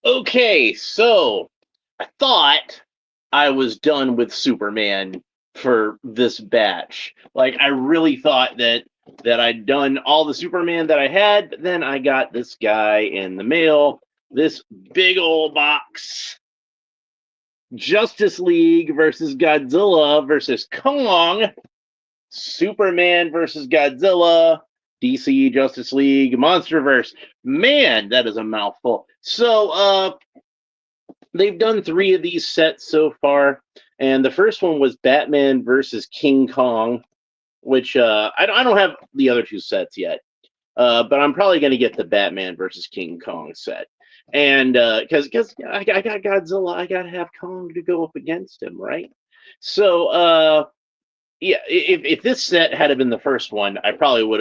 Okay, so I thought I was done with Superman for this batch. Like I really thought that I'd done all the Superman that I had, but then I got this guy in the mail, this big old box. Justice League versus Godzilla versus Kong, Superman versus Godzilla, DC Justice League, Monsterverse. Man, that is a mouthful. So, they've done three of these sets so far, and the first one was Batman versus King Kong, which I don't have the other two sets yet, but I'm probably going to get the Batman versus King Kong set, and because I got Godzilla, I got to have Kong to go up against him, right? So yeah, if this set had been the first one, I probably would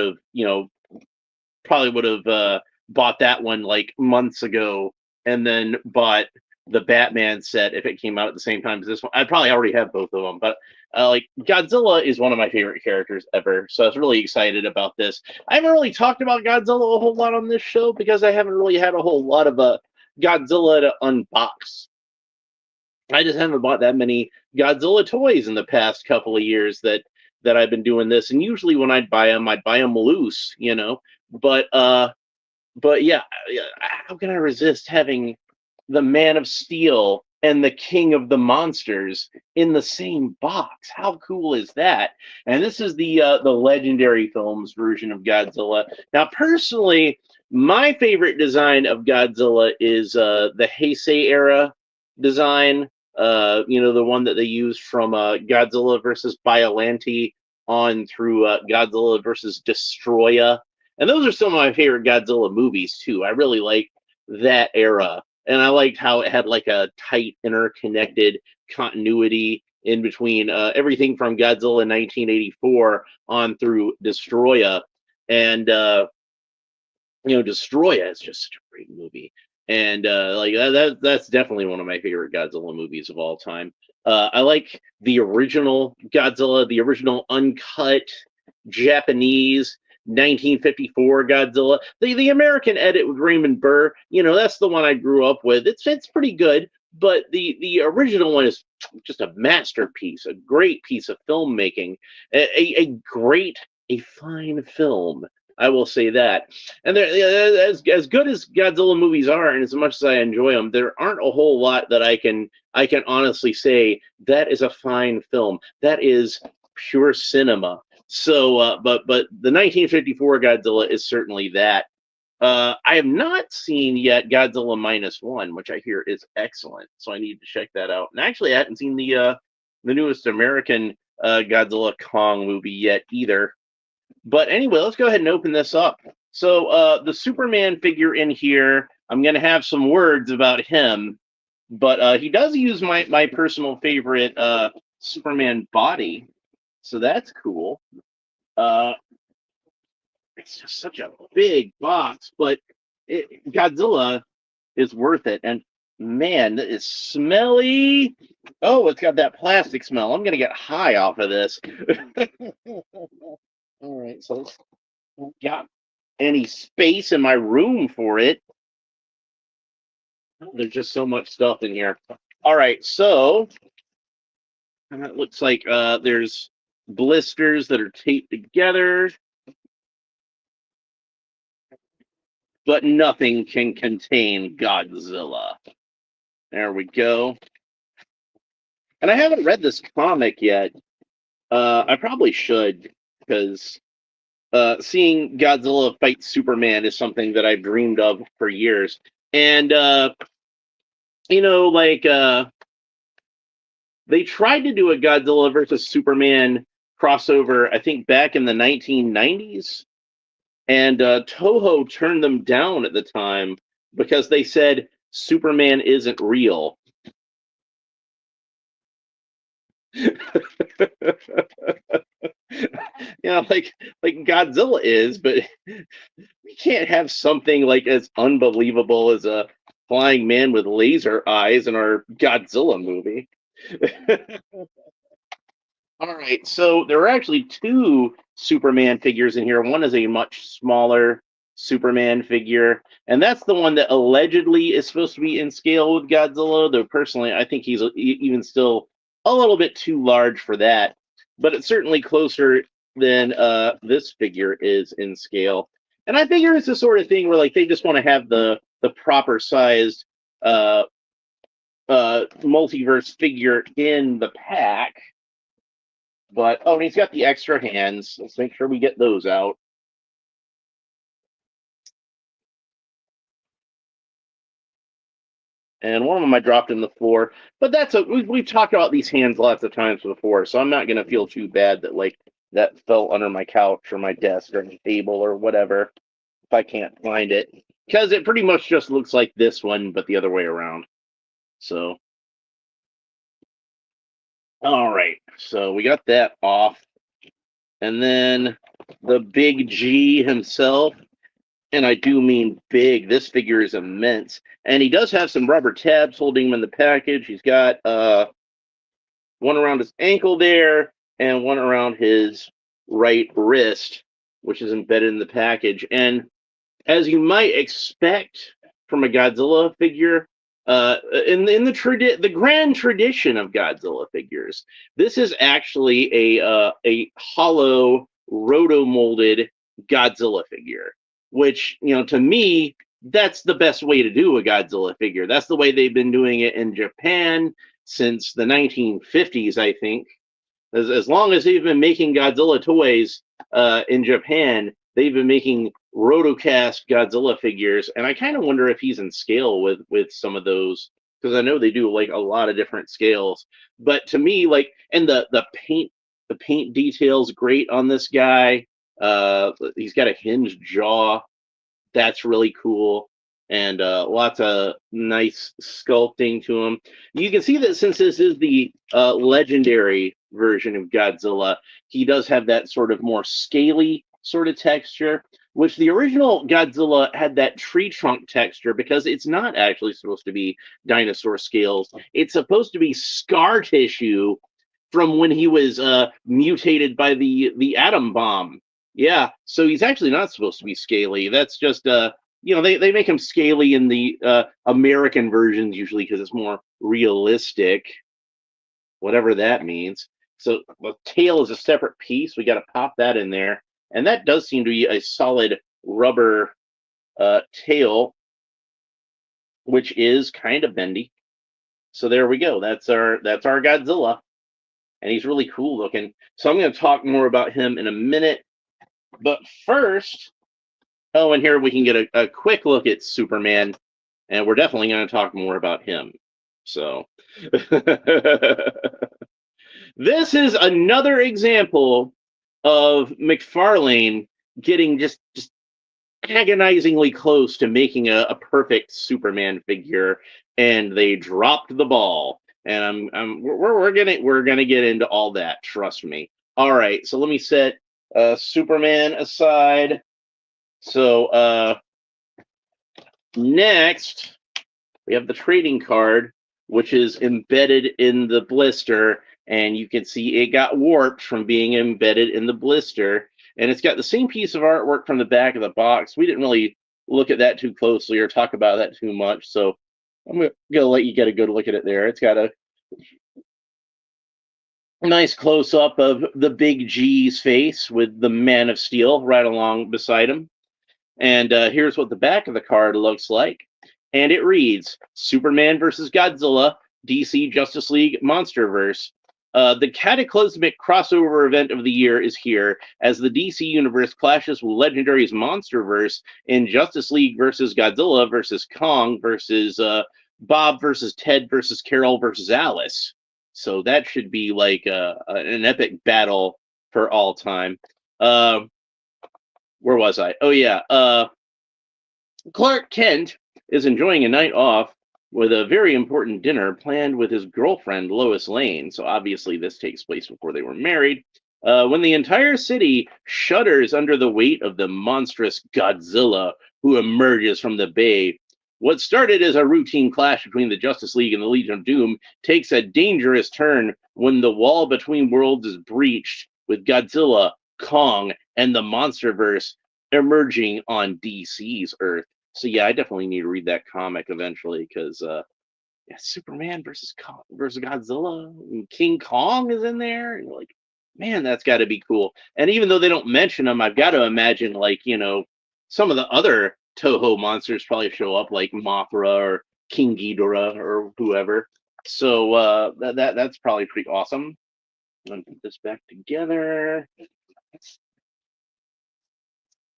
have bought that one like months ago, and then bought the Batman set if it came out at the same time as this one. I'd probably already have both of them, but like Godzilla is one of my favorite characters ever, so I was really excited about this. I haven't really talked about Godzilla a whole lot on this show because I haven't really had a whole lot of Godzilla to unbox. I just haven't bought that many Godzilla toys in the past couple of years that I've been doing this. And usually when I'd buy them loose, you know. But yeah, how can I resist having the Man of Steel and the King of the Monsters in the same box? How cool is that? And this is the Legendary Films version of Godzilla. Now, personally, my favorite design of Godzilla is the Heisei era design. The one that they used from Godzilla versus Biollante on through Godzilla versus Destroya, and those are some of my favorite Godzilla movies too. I really like that era, and I liked how it had like a tight, interconnected continuity in between everything from Godzilla 1984 on through Destroya, and Destroya is just such a great movie, and that's definitely one of my favorite Godzilla movies of all time. I like the original Godzilla, the original uncut Japanese 1954 Godzilla. The American edit with Raymond Burr, that's the one I grew up with. It's pretty good, but the original one is just a masterpiece, a great piece of filmmaking, a fine film. I will say that. And as good as Godzilla movies are, and as much as I enjoy them, there aren't a whole lot that I can honestly say that is a fine film. That is pure cinema. So, but the 1954 Godzilla is certainly that. I have not seen yet Godzilla minus one, which I hear is excellent. So I need to check that out. And actually, I hadn't seen the newest American Godzilla Kong movie yet either. But anyway, let's go ahead and open this up. So the Superman figure in here, I'm going to have some words about him, but he does use my personal favorite Superman body, so that's cool. Uh, it's just such a big box, but Godzilla is worth it. And man, that is smelly. Oh, it's got that plastic smell. I'm going to get high off of this. All right, so let's got any space in my room for it. There's just so much stuff in here. All right, so it looks like there's blisters that are taped together, but nothing can contain Godzilla. There we go. And I haven't read this comic yet. I probably should, because seeing Godzilla fight Superman is something that I've dreamed of for years. And like they tried to do a Godzilla versus Superman crossover, I think back in the 1990s, and Toho turned them down at the time because they said Superman isn't real. Like Godzilla is, but we can't have something like as unbelievable as a flying man with laser eyes in our Godzilla movie. All right, so there are actually two Superman figures in here. One is a much smaller Superman figure, and that's the one that allegedly is supposed to be in scale with Godzilla. Though personally, I think he's even still a little bit too large for that. But it's certainly closer than this figure is in scale. And I figure it's the sort of thing where like they just want to have the proper sized uh, multiverse figure in the pack. But oh, and he's got the extra hands. Let's make sure we get those out. And one of them I dropped in the floor. But we've talked about these hands lots of times before, so I'm not gonna feel too bad that like that fell under my couch or my desk or my table or whatever if I can't find it, because it pretty much just looks like this one, but the other way around. So, all right, so we got that off, and then the big G himself. And I do mean big. This figure is immense. And he does have some rubber tabs holding him in the package. He's got one around his ankle there and one around his right wrist, which is embedded in the package. And as you might expect from a Godzilla figure, in the grand tradition of Godzilla figures, this is actually a hollow roto molded Godzilla figure, which, to me, that's the best way to do a Godzilla figure. That's the way they've been doing it in Japan since the 1950s, I think. As long as they've been making Godzilla toys in Japan, they've been making rotocast Godzilla figures, and I kind of wonder if he's in scale with some of those, because I know they do like a lot of different scales. But to me, like, and the paint details great on this guy. He's got a hinged jaw. That's really cool. And lots of nice sculpting to him. You can see that since this is the legendary version of Godzilla, he does have that sort of more scaly sort of texture, which the original Godzilla had that tree trunk texture because it's not actually supposed to be dinosaur scales. It's supposed to be scar tissue from when he was mutated by the atom bomb. Yeah, so he's actually not supposed to be scaly. That's just they make him scaly in the American versions usually because it's more realistic, whatever that means. So the tail is a separate piece. We got to pop that in there, and that does seem to be a solid rubber tail, which is kind of bendy. So there we go. That's our Godzilla, and he's really cool looking. So I'm going to talk more about him in a minute. But first, and here we can get a quick look at Superman, and we're definitely going to talk more about him. So, this is another example of Mcfarlane getting just agonizingly close to making a perfect Superman figure, and they dropped the ball. And we're gonna get into all that. Trust me. All right, so let me set Superman aside. So next we have the trading card, which is embedded in the blister, and you can see it got warped from being embedded in the blister. And it's got the same piece of artwork from the back of the box. We didn't really look at that too closely or talk about that too much, so I'm going to let you get a good look at it there. It's got a nice close-up of the big G's face with the Man of Steel right along beside him. And here's what the back of the card looks like. And it reads, Superman versus Godzilla, DC Justice League Monsterverse. The cataclysmic crossover event of the year is here as the DC universe clashes with Legendary's Monsterverse in Justice League versus Godzilla versus Kong versus Bob versus Ted versus Carol versus Alice. So that should be like an epic battle for all time. Where was I? Oh, yeah. Clark Kent is enjoying a night off with a very important dinner planned with his girlfriend, Lois Lane. So obviously this takes place before they were married. When the entire city shudders under the weight of the monstrous Godzilla who emerges from the bay. What started as a routine clash between the Justice League and the Legion of Doom takes a dangerous turn when the wall between worlds is breached with Godzilla, Kong, and the Monsterverse emerging on DC's Earth. So yeah, I definitely need to read that comic eventually because yeah, Superman versus Godzilla, and King Kong is in there, and you're like, man, that's got to be cool. And even though they don't mention them, I've got to imagine like some of the other Toho monsters probably show up, like Mothra or King Ghidorah or whoever. So that's probably pretty awesome. I'm gonna put this back together.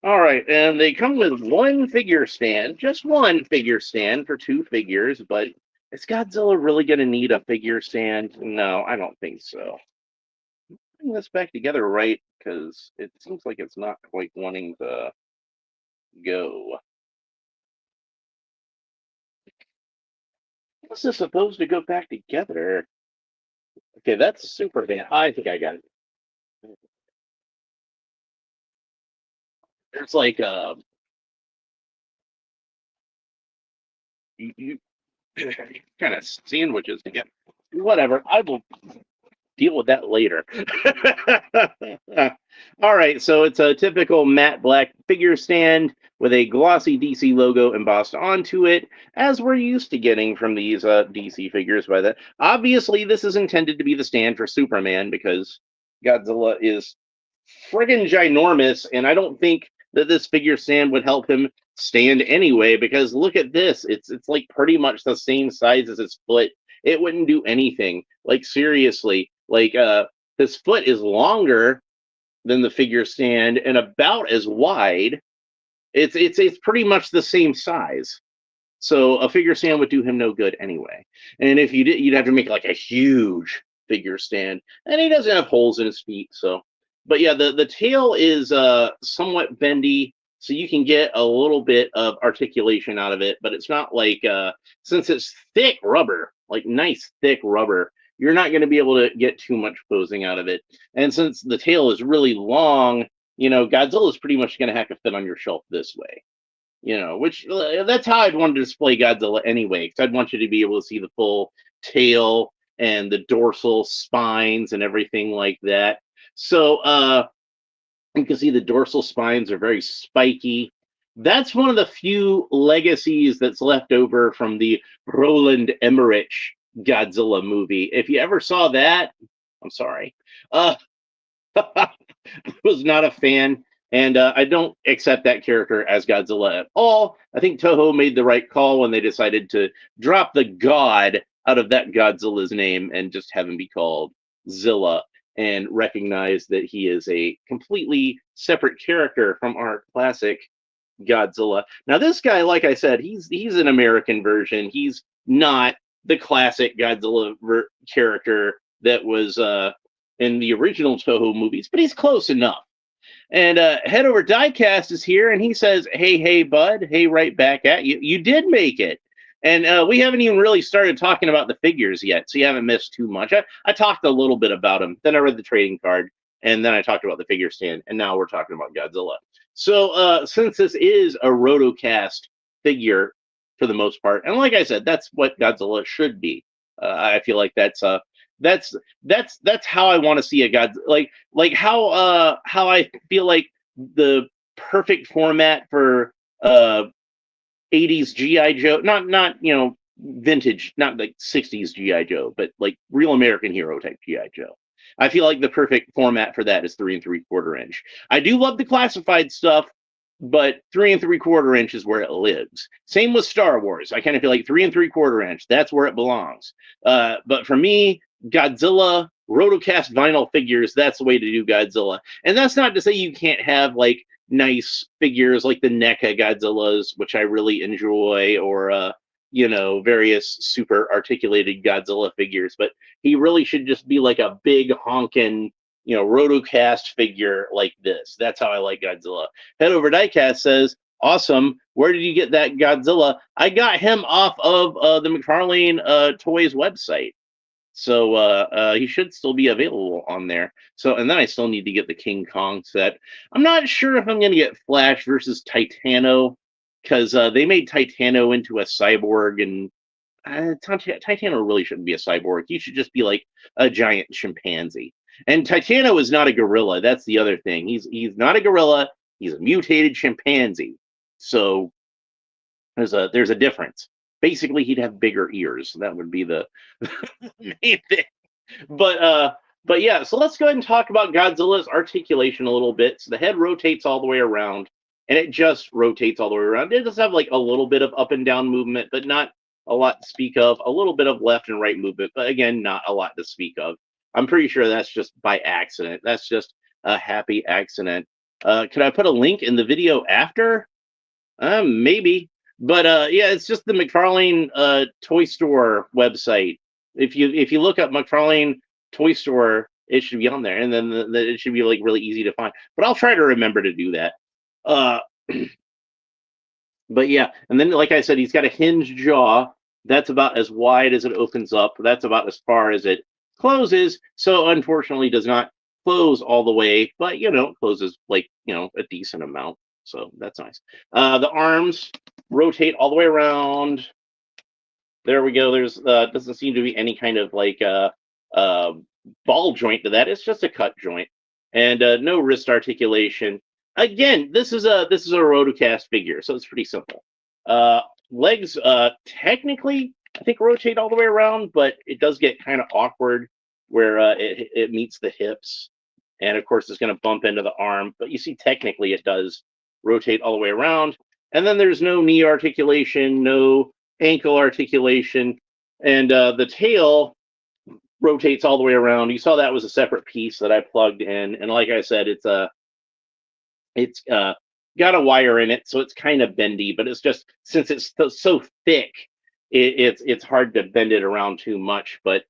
All right, and they come with one figure stand, just one figure stand for two figures, but is Godzilla really going to need a figure stand? No, I don't think so. Putting this back together right, because it seems like it's not quite wanting to go. How's this supposed to go back together? Okay, that's super fan. I think I got it. There's like you kind of sandwiches together. Whatever. I will deal with that later. All right, so it's a typical matte black figure stand with a glossy DC logo embossed onto it, as we're used to getting from these DC figures by that. Obviously, this is intended to be the stand for Superman because Godzilla is friggin' ginormous, and I don't think that this figure stand would help him stand anyway, because look at this. It's like pretty much the same size as his foot. It wouldn't do anything. Like seriously, like his foot is longer than the figure stand and about as wide. It's pretty much the same size. So a figure stand would do him no good anyway. And if you did, you'd have to make like a huge figure stand. And he doesn't have holes in his feet, so. But yeah, the tail is somewhat bendy, so you can get a little bit of articulation out of it. But it's not like since it's thick rubber, like nice thick rubber, you're not going to be able to get too much posing out of it. And since the tail is really long, Godzilla is pretty much going to have to fit on your shelf this way. Which that's how I'd want to display Godzilla anyway, because I'd want you to be able to see the full tail and the dorsal spines and everything like that. So you can see the dorsal spines are very spiky. That's one of the few legacies that's left over from the Roland Emmerich Godzilla movie. If you ever saw that, I'm sorry. Was not a fan, and I don't accept that character as Godzilla at all. I think Toho made the right call when they decided to drop the God out of that Godzilla's name and just have him be called Zilla, and recognize that he is a completely separate character from our classic Godzilla. Now, this guy, like I said, he's an American version. He's not the classic Godzilla character that was in the original Toho movies, but he's close enough. And Head Over Diecast is here, and he says, hey, bud. Hey, right back at you. You did make it. And we haven't even really started talking about the figures yet, so you haven't missed too much. I talked a little bit about them. Then I read the trading card, and then I talked about the figure stand, and now we're talking about Godzilla. So since this is a Rotocast figure for the most part, and like I said, that's what Godzilla should be. I feel like that's how I want to see a God, like how I feel like the perfect format for 80s GI Joe, not vintage, not like 60s GI Joe, but like real American hero type GI Joe. I feel like the perfect format for that is 3 3/4 inch. I do love the classified stuff, but 3 3/4 inch is where it lives. Same with Star Wars. I kind of feel like 3 3/4 inch, that's where it belongs. But for me, Godzilla Rotocast vinyl figures, that's the way to do Godzilla. And that's not to say you can't have like nice figures like the NECA Godzillas, which I really enjoy, or various super articulated Godzilla figures. But he really should just be like a big honking, Rotocast figure like this. That's how I like Godzilla. Head Over Diecast says, awesome. Where did you get that Godzilla? I got him off of the Mcfarlane Toys website. So he should still be available on there. So, and then I still need to get the King Kong set. I'm not sure if I'm going to get Flash versus Titano, because they made Titano into a cyborg, and Titano really shouldn't be a cyborg. He should just be like a giant chimpanzee. And Titano is not a gorilla. That's the other thing. He's not a gorilla. He's a mutated chimpanzee. So there's a difference. Basically, he'd have bigger ears. That would be the main thing. But but yeah, so let's go ahead and talk about Godzilla's articulation a little bit. So the head rotates all the way around, and it just rotates all the way around. It does have like a little bit of up and down movement, but not a lot to speak of. A little bit of left and right movement, but again, not a lot to speak of. I'm pretty sure that's just by accident. That's just a happy accident. Could I put a link in the video after? Maybe. But yeah, it's just the Mcfarlane toy store website. If you look up Mcfarlane toy store, it should be on there, and then it should be like really easy to find. But I'll try to remember to do that. Uh, but yeah, and then like I said, he's got a hinged jaw. That's about as wide as it opens up. That's about as far as it closes. So unfortunately, does not close all the way, but closes like a decent amount. So that's nice. The arms rotate all the way around. There we go. There's doesn't seem to be any kind of like ball joint to that. It's just a cut joint, and no wrist articulation. Again, this is a rotocast figure, so it's pretty simple. Legs technically I think rotate all the way around, but it does get kind of awkward where it meets the hips, and of course it's going to bump into the arm. But you see, technically it does rotate all the way around. And then there's no knee articulation, no ankle articulation, and the tail rotates all the way around. You saw that was a separate piece that I plugged in, and like I said, it's got a wire in it, so it's kind of bendy. But it's just since it's so thick, it's hard to bend it around too much. But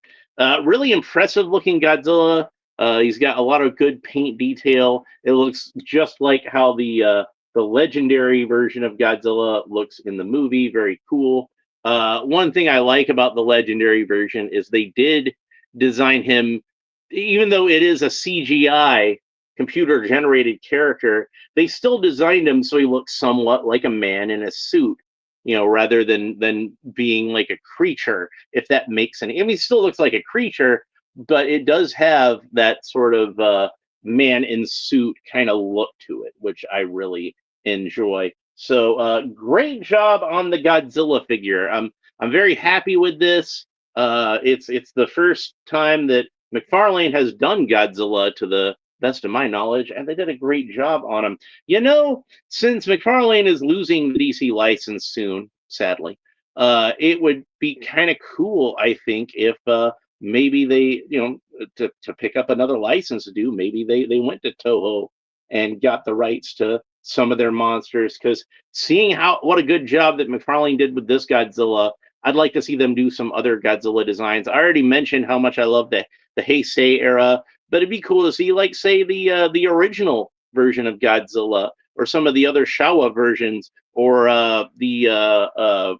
really impressive looking Godzilla. He's got a lot of good paint detail. It looks just like how the legendary version of Godzilla looks in the movie. Very cool. One thing I like about the legendary version is they did design him, even though it is a CGI computer generated character, they still designed him so he looks somewhat like a man in a suit, rather than being like a creature, if that makes any. I mean, he still looks like a creature, but it does have that sort of man in suit kind of look to it, which I really enjoy. So great job on the Godzilla figure. I'm very happy with this. It's the first time that Mcfarlane has done Godzilla, to the best of my knowledge, and they did a great job on him. Since Mcfarlane is losing the DC license soon, sadly, it would be kind of cool, I think, if maybe they, to pick up another license to do, maybe they went to Toho and got the rights to some of their monsters, because seeing what a good job that Mcfarlane did with this Godzilla, I'd like to see them do some other Godzilla designs. I already mentioned how much I love the Heisei era, but it'd be cool to see, like, say, the original version of Godzilla, or some of the other Showa versions, or the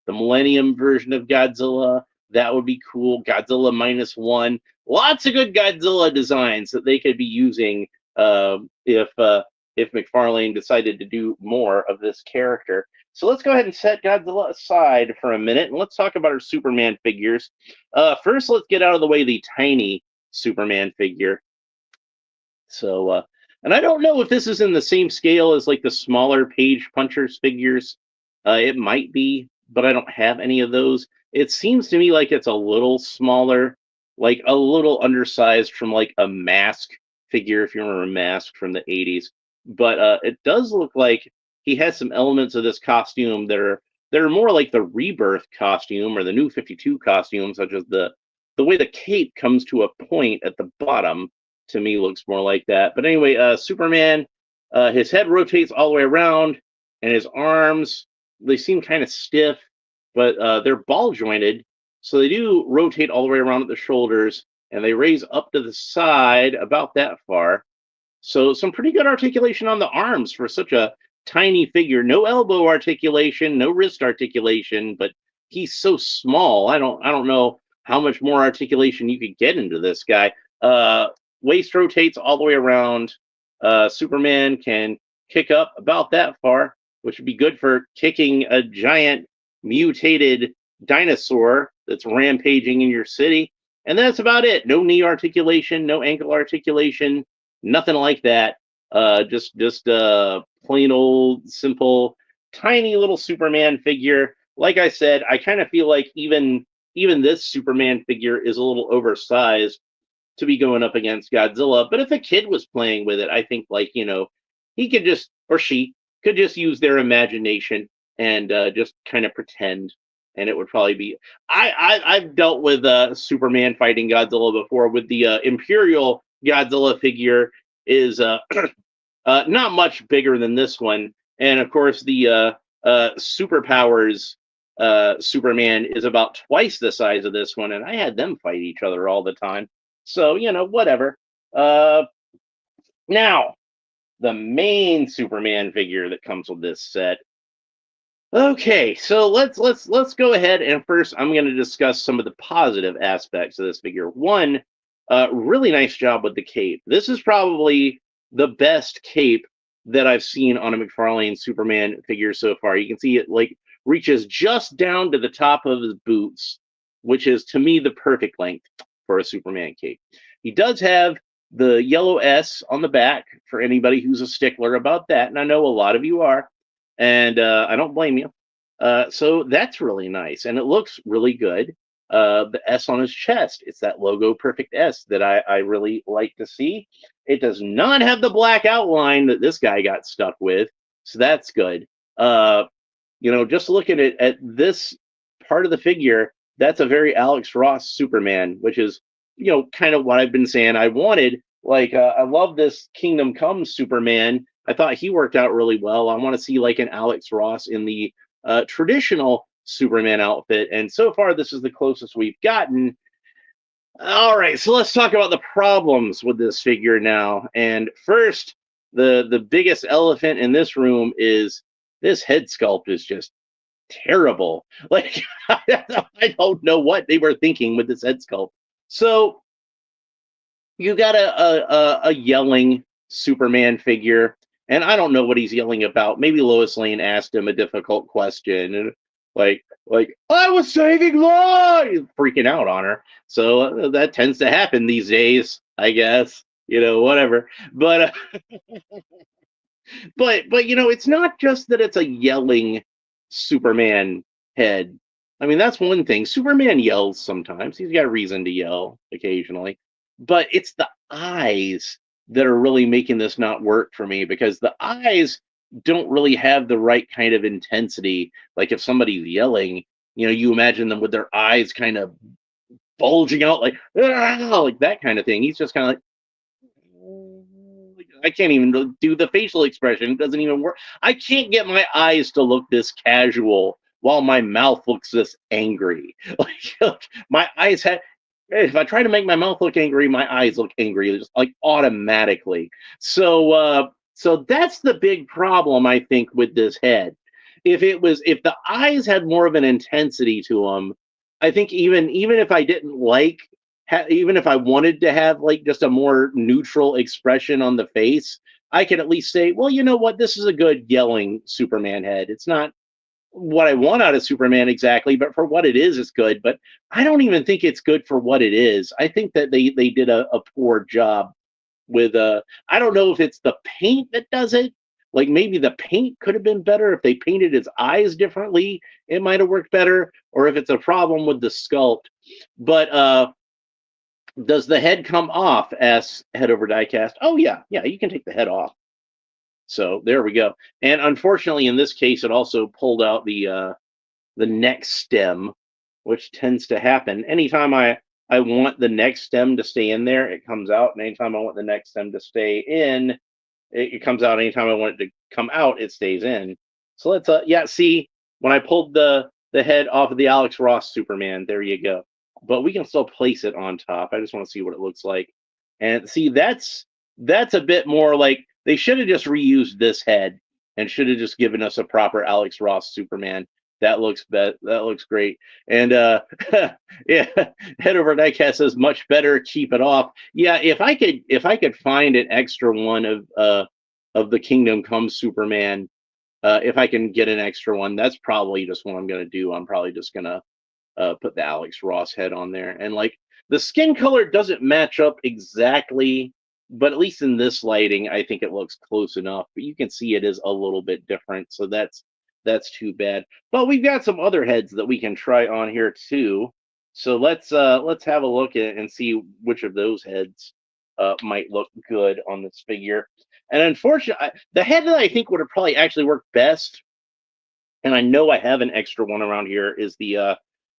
Millennium version of Godzilla. That would be cool. Godzilla -1. Lots of good Godzilla designs that they could be using if Mcfarlane decided to do more of this character. So let's go ahead and set Godzilla aside for a minute, and let's talk about our Superman figures. First, let's get out of the way the tiny Superman figure. So, and I don't know if this is in the same scale as like the smaller Page Punchers figures. It might be, but I don't have any of those. It seems to me like it's a little smaller, like a little undersized from like a Mask figure, if you remember Mask from the 80s. But it does look like he has some elements of this costume that are more like the Rebirth costume or the New 52 costume, such as the way the cape comes to a point at the bottom. To me, looks more like that. But anyway, Superman, his head rotates all the way around, and his arms, they seem kind of stiff, but they're ball jointed, so they do rotate all the way around at the shoulders, and they raise up to the side about that far. So some pretty good articulation on the arms for such a tiny figure. No elbow articulation, no wrist articulation, but he's so small. I don't know how much more articulation you could get into this guy. Waist rotates all the way around. Superman can kick up about that far, which would be good for kicking a giant mutated dinosaur that's rampaging in your city. And that's about it. No knee articulation, no ankle articulation. Nothing like that. Just plain old simple tiny little Superman figure. Like I said, I kind of feel like even this Superman figure is a little oversized to be going up against Godzilla. But if a kid was playing with it, I think like he could just or she could just use their imagination and just kind of pretend, and it would probably be. I've dealt with Superman fighting Godzilla before with the Imperial Godzilla figure is not much bigger than this one, and of course the superpowers Superman is about twice the size of this one, and I had them fight each other all the time. So whatever. Uh, Now the main Superman figure that comes with this set. Okay, so let's go ahead and first I'm going to discuss some of the positive aspects of this figure. One, really nice job with the cape. This is probably the best cape that I've seen on a McFarlane Superman figure so far. You can see it like reaches just down to the top of his boots, which is to me the perfect length for a Superman cape. He does have the yellow S on the back for anybody who's a stickler about that, and I know a lot of you are, and I don't blame you. So that's really nice, and it looks really good. The S on his chest, it's that logo perfect S that I really like to see. It does not have the black outline that this guy got stuck with, so that's good. Uh, just looking at this part of the figure, that's a very Alex Ross Superman, which is, kind of what I've been saying I wanted. Like, I love this Kingdom Come Superman. I thought he worked out really well. I want to see like an Alex Ross in the traditional Superman outfit, and so far this is the closest we've gotten. All right, so let's talk about the problems with this figure now. And first, the biggest elephant in this room is this head sculpt is just terrible. Like I don't know what they were thinking with this head sculpt. So you got a yelling Superman figure, and I don't know what he's yelling about. Maybe Lois Lane asked him a difficult question, and like I was saving lives, freaking out on her. So that tends to happen these days, I guess. Whatever. But it's not just that it's a yelling Superman head. I mean, that's one thing. Superman yells sometimes. He's got a reason to yell occasionally. But it's the eyes that are really making this not work for me, because the eyes don't really have the right kind of intensity. Like if somebody's yelling, you imagine them with their eyes kind of bulging out like, "Ah," like that kind of thing. He's just kind of like, I can't even do the facial expression. It doesn't even work. I can't get my eyes to look this casual while my mouth looks this angry. Like my eyes have. If I try to make my mouth look angry, my eyes look angry, just like automatically. So that's the big problem I think with this head. If the eyes had more of an intensity to them, I think even if I didn't like even if I wanted to have like just a more neutral expression on the face, I could at least say, well, you know what, this is a good yelling Superman head. It's not what I want out of Superman exactly, but for what it is, it's good. But I don't even think it's good for what it is. I think that they did a poor job with I don't know if it's the paint that does it. Like maybe the paint could have been better if they painted his eyes differently. It might have worked better, or if it's a problem with the sculpt. But does the head come off? Asks Head Over Diecast. Oh yeah, you can take the head off. So there we go. And unfortunately, in this case, it also pulled out the neck stem, which tends to happen anytime I want the neck stem to stay in there. It comes out, and anytime I want the neck stem to stay in, it comes out. Anytime I want it to come out, it stays in. So let's see, when I pulled the head off of the Alex Ross Superman, there you go. But we can still place it on top. I just want to see what it looks like. And see, that's a bit more like they should have just reused this head and should have just given us a proper Alex Ross Superman. That looks great. And yeah, Head Over Diecast says much better keep it off. Yeah, if I could find an extra one of the Kingdom Come Superman, if I can get an extra one, that's probably just what I'm gonna do. I'm probably just gonna put the Alex Ross head on there. And like the skin color doesn't match up exactly but at least in this lighting, I think it looks close enough. But you can see it is a little bit different, so that's too bad. But we've got some other heads that we can try on here too. So let's have a look at and see which of those heads might look good on this figure. And unfortunately, the head that I think would have probably actually worked best, and I know I have an extra one around here, is the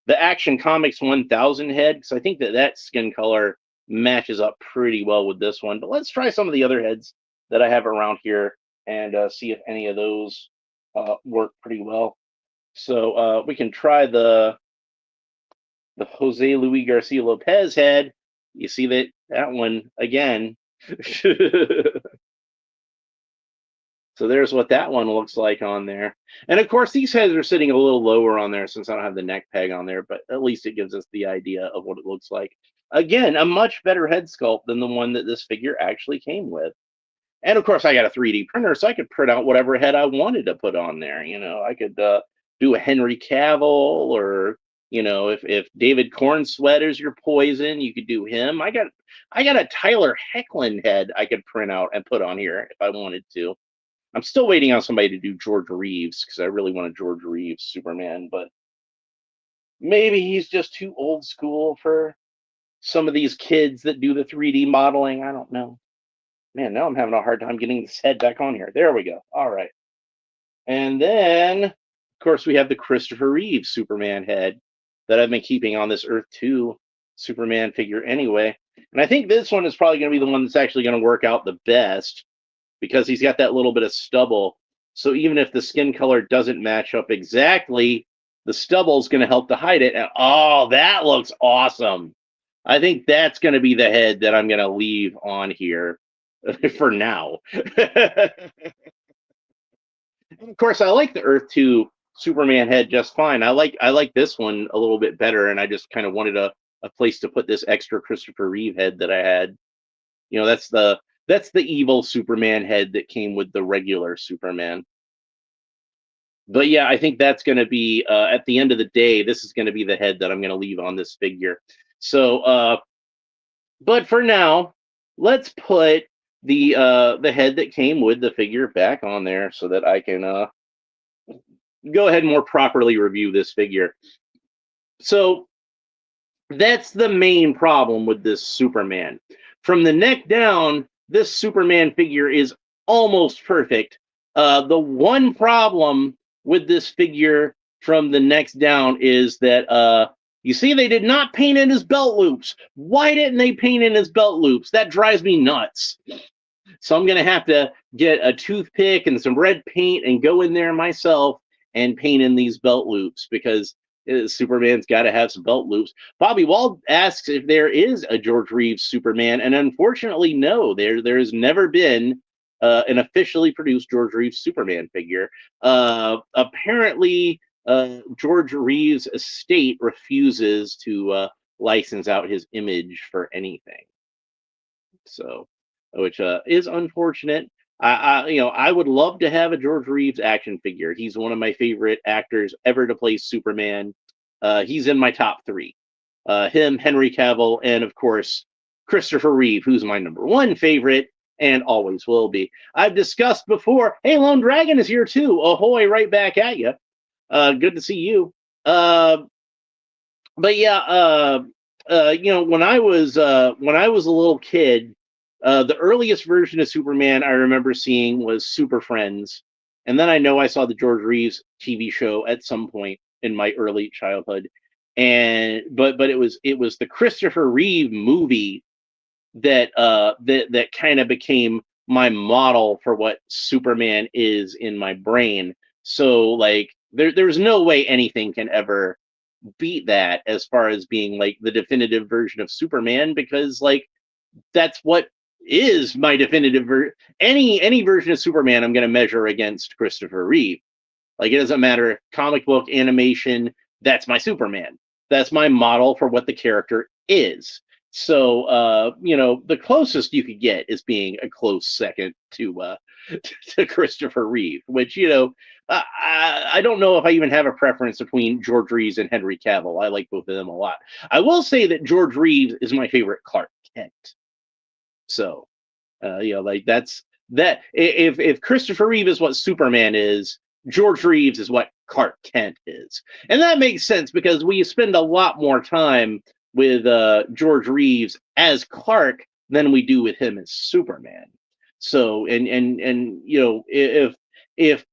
Action Comics 1000 head, because I think that that skin color matches up pretty well with this one. But let's try some of the other heads that I have around here and see if any of those work pretty well. So we can try the Jose Luis Garcia Lopez head. You see that one again. So there's what that one looks like on there. And of course, these heads are sitting a little lower on there since I don't have the neck peg on there, but at least it gives us the idea of what it looks like. Again, a much better head sculpt than the one that this figure actually came with. And of course, I got a 3D printer, so I could print out whatever head I wanted to put on there. I could do a Henry Cavill, or if David Corn Sweater's your poison, you could do him. I got a Tyler Hoechlin head I could print out and put on here if I wanted to. I'm still waiting on somebody to do George Reeves because I really want a George Reeves Superman, but maybe he's just too old school for some of these kids that do the 3D modeling. I don't know. Man, now I'm having a hard time getting this head back on here. There we go. All right. And then, of course, we have the Christopher Reeve Superman head that I've been keeping on this Earth 2 Superman figure anyway. And I think this one is probably going to be the one that's actually going to work out the best because he's got that little bit of stubble. So even if the skin color doesn't match up exactly, the stubble is going to help to hide it. And oh, that looks awesome. I think that's going to be the head that I'm going to leave on here for now. And of course, I like the Earth 2 Superman head just fine. I like this one a little bit better, and I just kind of wanted a place to put this extra Christopher Reeve head that I had. That's the evil Superman head that came with the regular Superman. But yeah, I think that's going to be at the end of the day, this is going to be the head that I'm going to leave on this figure. So, but for now, let's put the head that came with the figure back on there so that I can go ahead and more properly review this figure. So that's the main problem with this Superman. From the neck down, this Superman figure is almost perfect. The one problem with this figure from the neck down is that you see they did not paint in his belt loops. Why didn't they paint in his belt loops? That drives me nuts. So I'm going to have to get a toothpick and some red paint and go in there myself and paint in these belt loops because Superman's got to have some belt loops. Bobby Wald asks if there is a George Reeves Superman, and unfortunately, no. There's never been an officially produced George Reeves Superman figure. Apparently, George Reeves' estate refuses to license out his image for anything. So, which is unfortunate. I would love to have a George Reeves action figure. He's one of my favorite actors ever to play Superman. He's in my top three. Him, Henry Cavill, and of course Christopher Reeve, who's my number one favorite and always will be. I've discussed before. Hey, Lone Dragon is here too. Ahoy! Right back at you. Good to see you. But yeah, when I was a little kid, the earliest version of Superman I remember seeing was Super Friends, and then I know I saw the George Reeves TV show at some point in my early childhood, and but it was the Christopher Reeve movie that kind of became my model for what Superman is in my brain. So like there's no way anything can ever beat that as far as being like the definitive version of Superman, because like that's what is my definitive any version of Superman I'm going to measure against Christopher Reeve. Like it doesn't matter, comic book, animation, that's my Superman. That's my model for what the character is. So the closest you could get is being a close second to to Christopher Reeve, which I don't know if I even have a preference between George Reeves and Henry Cavill. I like both of them a lot. I will say that George Reeves is my favorite Clark Kent. So Like that's that. If Christopher Reeve is what Superman is, George Reeves is what Clark Kent is, and that makes sense because we spend a lot more time with George Reeves as Clark than we do with him as Superman. So, and if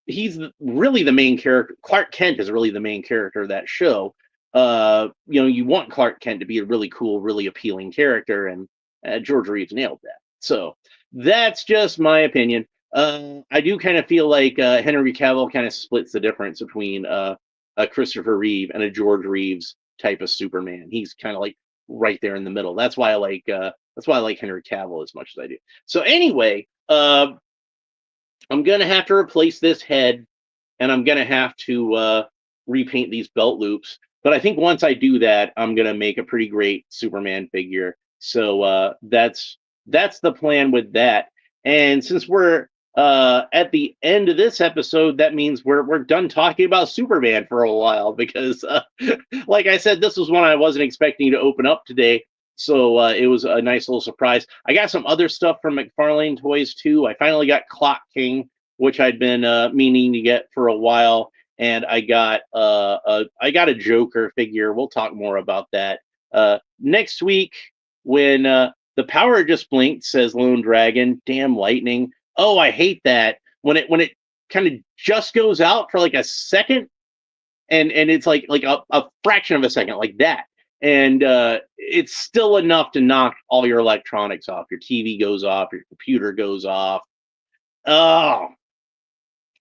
he's really the main character, Clark Kent is really the main character of that show. You want Clark Kent to be a really cool, really appealing character, and George Reeves nailed that. So that's just my opinion. I do kind of feel like Henry Cavill kind of splits the difference between a Christopher Reeve and a George Reeves type of Superman. He's kind of like right there in the middle. That's why I like Henry Cavill as much as I do. So anyway, I'm gonna have to replace this head, and I'm gonna have to repaint these belt loops. But I think once I do that, I'm gonna make a pretty great Superman figure. So that's the plan with that. And since we're at the end of this episode, that means we're done talking about Superman for a while because, like I said, this was one I wasn't expecting to open up today. So it was a nice little surprise. I got some other stuff from Mcfarlane Toys too. I finally got Clock King, which I'd been meaning to get for a while, and I got a Joker figure. We'll talk more about that next week when the power just blinked. Says Lone Dragon. Damn lightning! Oh, I hate that when it kind of just goes out for like a second, and it's like a fraction of a second, like that. And it's still enough to knock all your electronics off. Your TV goes off, your computer goes off. Oh,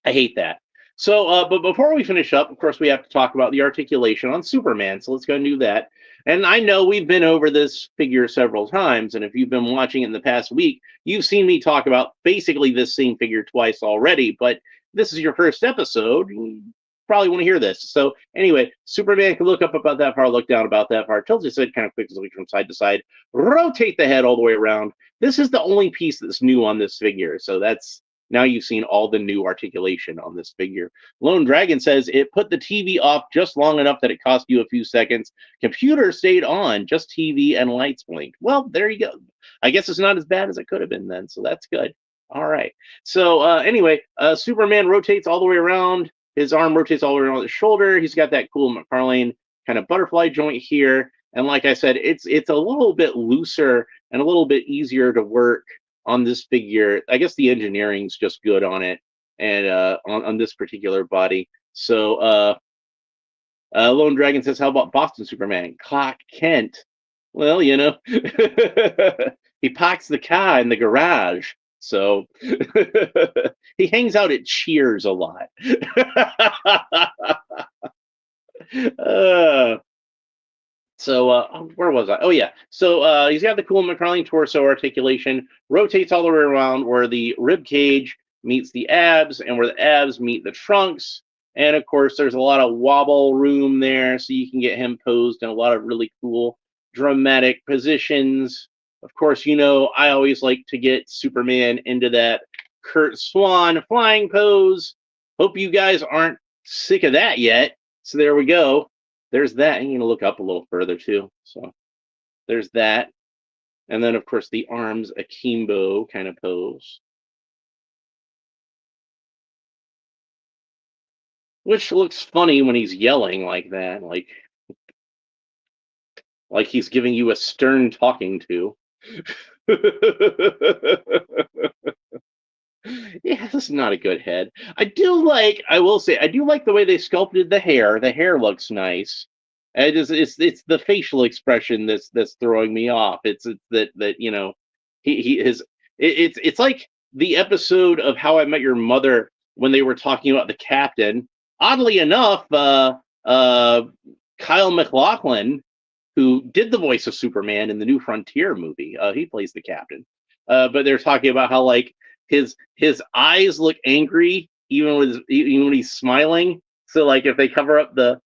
I hate that. So, but before we finish up, of course, we have to talk about the articulation on Superman. So let's go and do that. And I know we've been over this figure several times, and if you've been watching it in the past week, you've seen me talk about basically this same figure twice already. But this is your first episode. You probably want to hear this. So anyway, Superman can look up about that far, look down about that far, tilt his head kind of quickly from side to side, rotate the head all the way around. This is the only piece that's new on this figure. So that's now you've seen all the new articulation on this figure. Lone Dragon says it put the TV off just long enough that it cost you a few seconds. Computer stayed on, just TV and lights blinked. Well, there you go. I guess it's not as bad as it could have been then, so that's good. All right. So anyway, Superman rotates all the way around. His arm rotates all the way around his shoulder. He's got that cool Mcfarlane kind of butterfly joint here. And like I said, it's a little bit looser and a little bit easier to work on this figure. I guess the engineering's just good on it, and on this particular body. So Lone Dragon says, how about Boston Superman? Clark Kent. Well, he parks the car in the garage. So he hangs out at Cheers a lot. uh, So where was I? Oh yeah. So he's got the cool Mcfarlane torso articulation, rotates all the way around where the rib cage meets the abs and where the abs meet the trunks. And of course, there's a lot of wobble room there, so you can get him posed in a lot of really cool, dramatic positions. Of course, I always like to get Superman into that Kurt Swan flying pose. Hope you guys aren't sick of that yet. So there we go. There's that. And you can look up a little further too. So there's that. And then, of course, the arms akimbo kind of pose, which looks funny when he's yelling like that, like he's giving you a stern talking to. Yeah, this is not a good head. I will say, I do like the way they sculpted the hair. The hair looks nice. It's the facial expression that's throwing me off. It's that he his it's like the episode of How I Met Your Mother when they were talking about the captain. Oddly enough, Kyle MacLachlan, who did the voice of Superman in the New Frontier movie, he plays the captain. But they're talking about how like his eyes look angry even when he's smiling. So like if they cover up the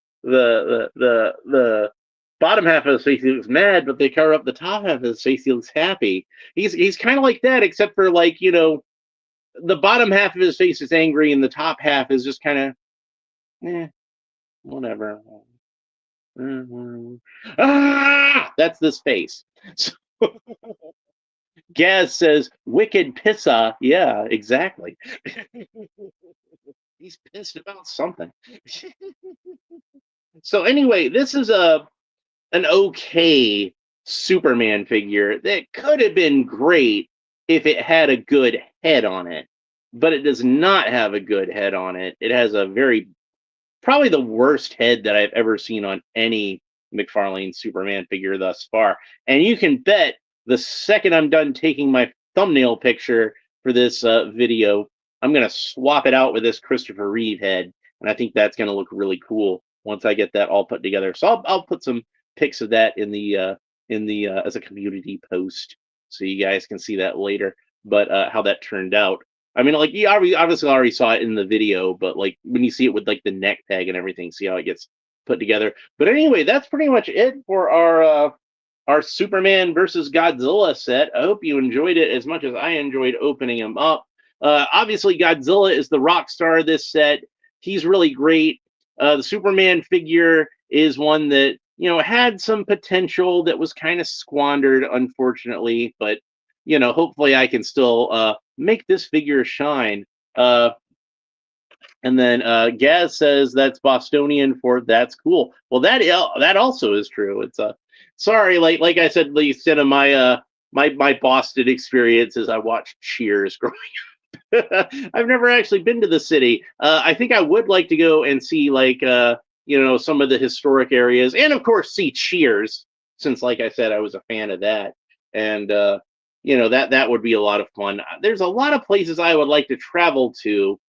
bottom half of his face, he looks mad, but they cover up the top half of his face, he looks happy. He's kind of like that, except for like the bottom half of his face is angry, and the top half is just kind of whatever. Ah, that's this face. So, Gaz says, "Wicked pissa." Yeah, exactly. He's pissed about something. So anyway, this is a an okay Superman figure that could have been great if it had a good head on it, but it does not have a good head on it. It has a very probably the worst head that I've ever seen on any McFarlane Superman figure thus far. And you can bet the second I'm done taking my thumbnail picture for this video, I'm going to swap it out with this Christopher Reeve head. And I think that's going to look really cool once I get that all put together. So I'll put some pics of that in the as a community post so you guys can see that later. But how that turned out. I mean, like you obviously already saw it in the video, but like when you see it with like the neck tag and everything, see how it gets put together. But anyway, that's pretty much it for our Superman versus Godzilla set. I hope you enjoyed it as much as I enjoyed opening them up. Obviously, Godzilla is the rock star of this set. He's really great. The Superman figure is one that had some potential that was kind of squandered, unfortunately. But hopefully, I can still make this figure shine. And then Gaz says that's Bostonian for that's cool. Well, that also is true. It's sorry, like I said, instead of my my Boston experiences, I watched Cheers growing up. I've never actually been to the city. I think I would like to go and see like some of the historic areas, and of course see Cheers, since like I said, I was a fan of that, and that would be a lot of fun. There's a lot of places I would like to travel to.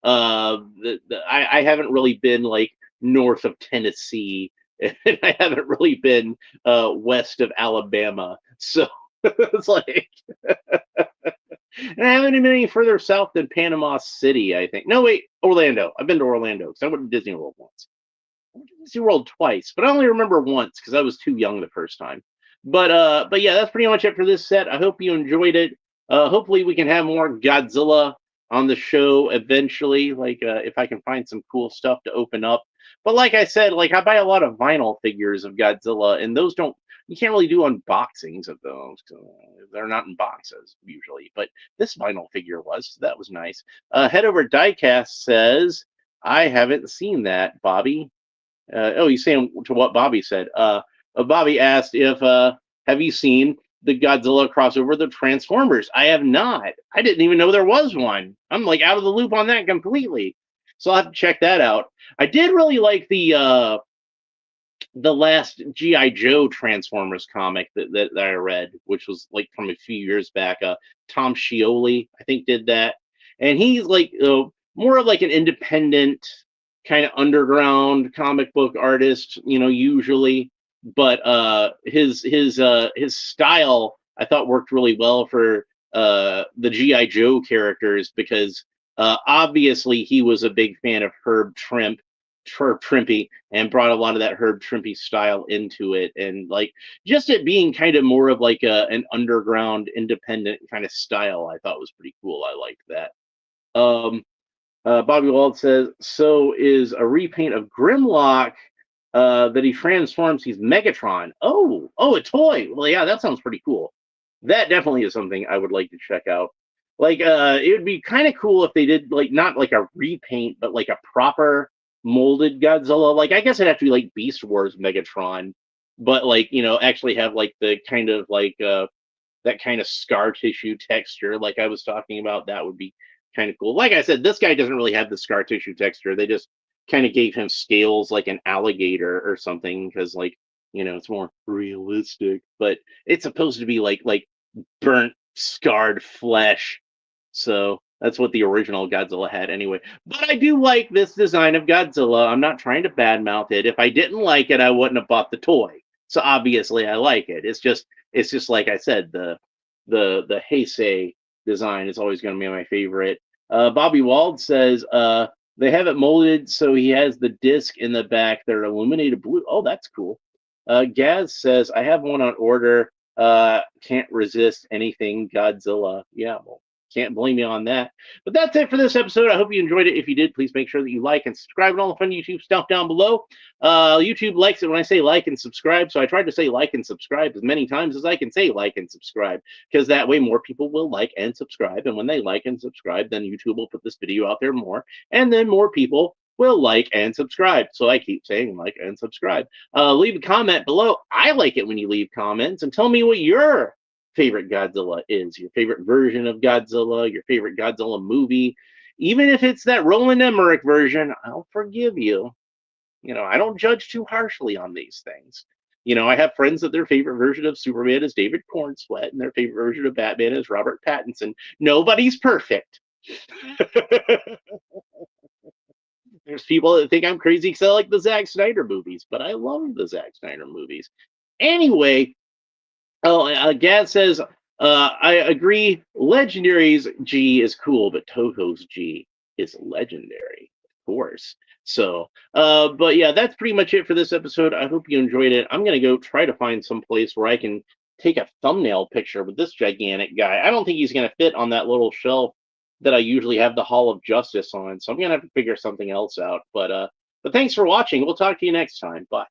I haven't really been like north of Tennessee, and I haven't really been west of Alabama. So it's like, and I haven't been any further south than Panama City, I think. No, wait, Orlando. I've been to Orlando because I went to Disney World once. I went to Disney World twice, but I only remember once because I was too young the first time. But yeah, that's pretty much it for this set. I hope you enjoyed it. Hopefully we can have more Godzilla on the show eventually, like if I can find some cool stuff to open up. But like I said, like I buy a lot of vinyl figures of Godzilla, and those don't you can't really do unboxings of those. They're not in boxes usually, but this vinyl figure was. So that was nice. Head over Diecast says, I haven't seen that, Bobby. Oh, he's saying to what Bobby said. Bobby asked if have you seen the Godzilla crossover, the Transformers? I have not. I didn't even know there was one. I'm like out of the loop on that completely. So I'll have to check that out. I did really like the last GI Joe Transformers comic that I read, which was like from a few years back. Tom Scioli, I think, did that, and he's like more of like an independent kind of underground comic book artist, usually. But his style I thought worked really well for the GI Joe characters because obviously he was a big fan of Herb Trimpe, and brought a lot of that Herb Trimpe style into it, and like just it being kind of more of like an underground independent kind of style. I thought was pretty cool. I liked that. Bobby Wald says, so is a repaint of Grimlock that he transforms. He's Megatron. Oh, a toy. Well, yeah, that sounds pretty cool. That definitely is something I would like to check out. Like, it would be kind of cool if they did like not like a repaint, but like a proper molded Godzilla. Like, I guess it'd have to be like Beast Wars Megatron, but like actually have like the kind of like that kind of scar tissue texture, like I was talking about. That would be kind of cool. Like I said, this guy doesn't really have the scar tissue texture. They just kind of gave him scales like an alligator or something because like it's more realistic. But it's supposed to be like burnt, scarred flesh. So that's what the original Godzilla had anyway. But I do like this design of Godzilla. I'm not trying to badmouth it. If I didn't like it, I wouldn't have bought the toy. So obviously I like it. It's just like I said, the Heisei design is always going to be my favorite. Bobby Wald says they have it molded so he has the disc in the back. They're illuminated blue. Oh, that's cool. Gaz says I have one on order. Can't resist anything Godzilla. Yeah, well, Can't blame you on that. But that's it for this episode. I hope you enjoyed it. If you did, please make sure that you like and subscribe and all the fun YouTube stuff down below. YouTube likes it when I say like and subscribe, so I tried to say like and subscribe as many times as I can say like and subscribe, because that way more people will like and subscribe, and when they like and subscribe, then YouTube will put this video out there more, and then more people will like and subscribe. So I keep saying like and subscribe. Leave a comment below. I like it when you leave comments, and tell me what your favorite Godzilla is, your favorite version of Godzilla, your favorite Godzilla movie. Even if it's that Roland Emmerich version, I'll forgive you. I don't judge too harshly on these things. I have friends that their favorite version of Superman is David Cornsweet, and their favorite version of Batman is Robert Pattinson. Nobody's perfect. There's people that think I'm crazy because I like the Zack Snyder movies, but I love the Zack Snyder movies. Anyway, Gad says, I agree, Legendary's G is cool, but Toho's G is legendary, of course. So, but yeah, that's pretty much it for this episode. I hope you enjoyed it. I'm going to go try to find some place where I can take a thumbnail picture with this gigantic guy. I don't think he's going to fit on that little shelf that I usually have the Hall of Justice on, so I'm going to have to figure something else out. But thanks for watching. We'll talk to you next time. Bye.